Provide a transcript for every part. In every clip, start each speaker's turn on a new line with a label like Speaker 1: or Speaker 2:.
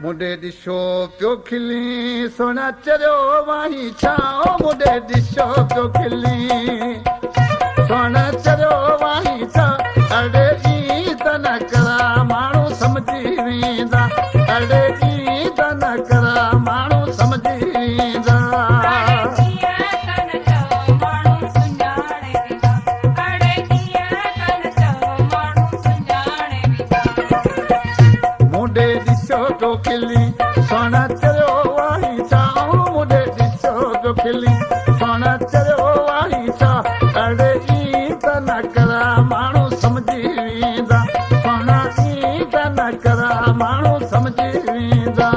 Speaker 1: मुंडे ॾिसो पियो खिली सोना चरियो वाही छाओ मुंडे ॾिसो पियो खिली सोना चरियो वाही छा अड़े ई त न करा माण्हू सम्झी वेंदा अड़े ई त न करा माण्हू सम्झी वेंदा खिली सोना चरियो वाही छा मुंडे ॾिसो पियो खिली सोना चरियो वाही छा अड़े ई त न करा माण्हू सम्झी वेंदा सोना ई त न करा माण्हू सम्झी वेंदा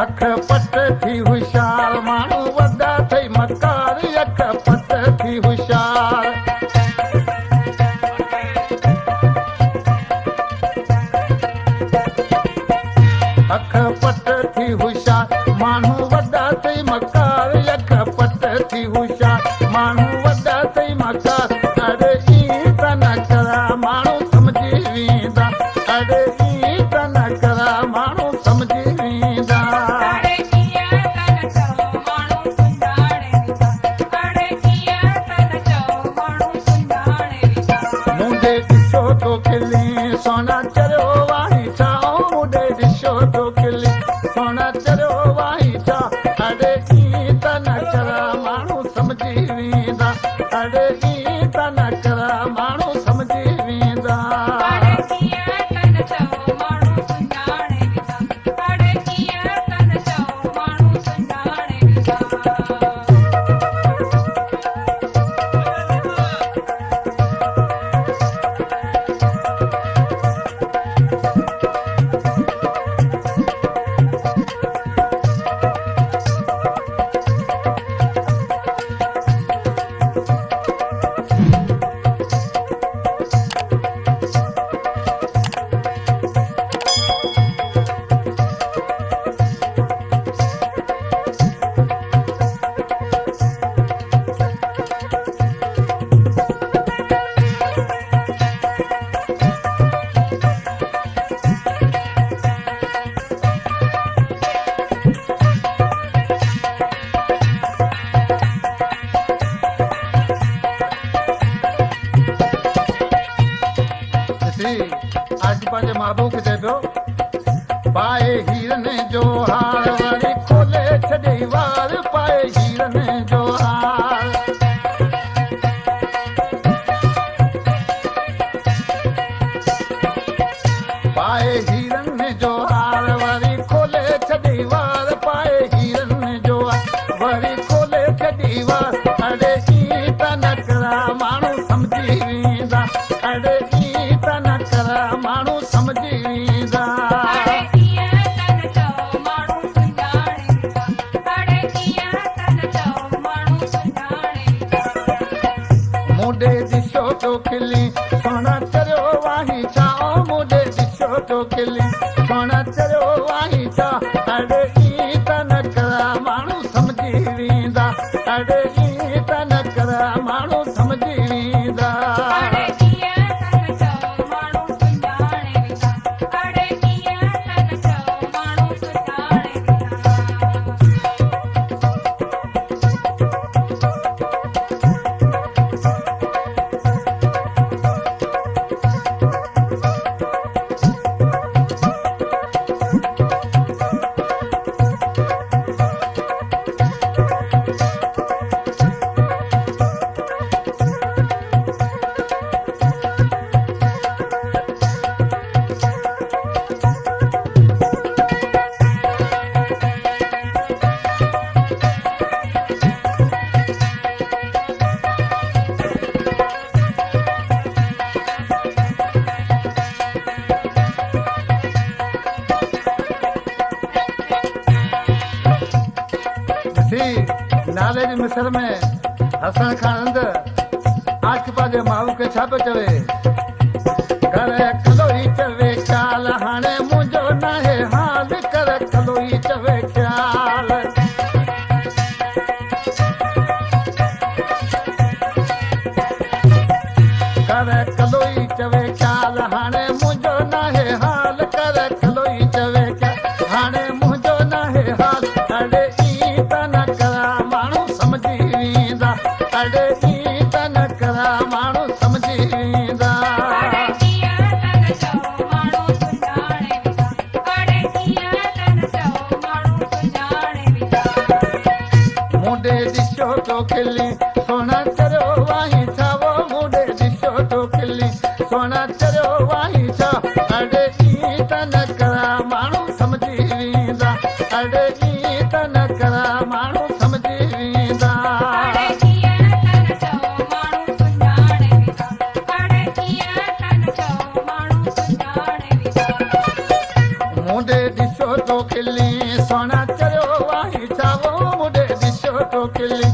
Speaker 1: अख पट थी होशियार माण्हू वॾा थई मकार अख पट थी होशियार अख पट थी होशियार माण्हू वॾा थई मकार अख पट थी होशियार माण्हू वॾा थई मकार अड़े ई त न करा माण्हू सम्झी वेंदा अड़े ई त न करा माण्हू सम्झी वेंदा सोना चरियो वाही छा मुंडे ॾिसो पियो खिली सोना चरियो वाही छा अड़े ई त न करा माण्हू सम्झी वेंदा अड़े ई त न करा माण्हू सम्झी वेंदा आज पंहिंजे महबूब खे चए पियो पाए हीरन जो हार वरी खोले छॾे वार पाए हीरन जो हार पाए हीरन जो हार वरी खोले छॾे वार पाए हीरन जो हार वरी खोले छॾे वार अड़े ई त न करा माण्हू सम्झी वेंदा अड़े ई त न करा माण्हू सम्झी वेंदा मुंडे ॾिसो पियो खिली सोना चरियो वाही छा मुंडे ॾिसो पियो खिली सोना चरियो वाही छा अड़े ई त न करा माण्हू सम्झी वेंदा अड़े ई त न करा माण्हू सम्झी वेंदा काले जी मिस्र में हसन खानंद आशिक़ जे माऊ खे छा पियो चवे कर कलोई चवे ख्याल हाणे मुंहिंजो नाहे हाल कर कलोई चवे ख्याल कर कलोई चवे ख्याल हाणे मुंहिंजो नाहे हाल कर कलोई चवे ख्याल हाणे मुंहिंजो नाहे हाल अड़े ई त न करा माण्हू सम्झी वेंदा अड़े ई त न करा माण्हू सम्झी वेंदा मुंडे ॾिसो तो खिली सोना चरियो वाही छावो मुंडे ॾिसो तो खिली सोना चरियो वाही छा अड़े ई त न करा माण्हू सम्झी वेंदा अड़े ई त न करा माण्हू सम्झी वेंदा मुंडे ॾिसो तो खिली सोना चरियो वाही छावो मुंडे ॾिसो तो खिली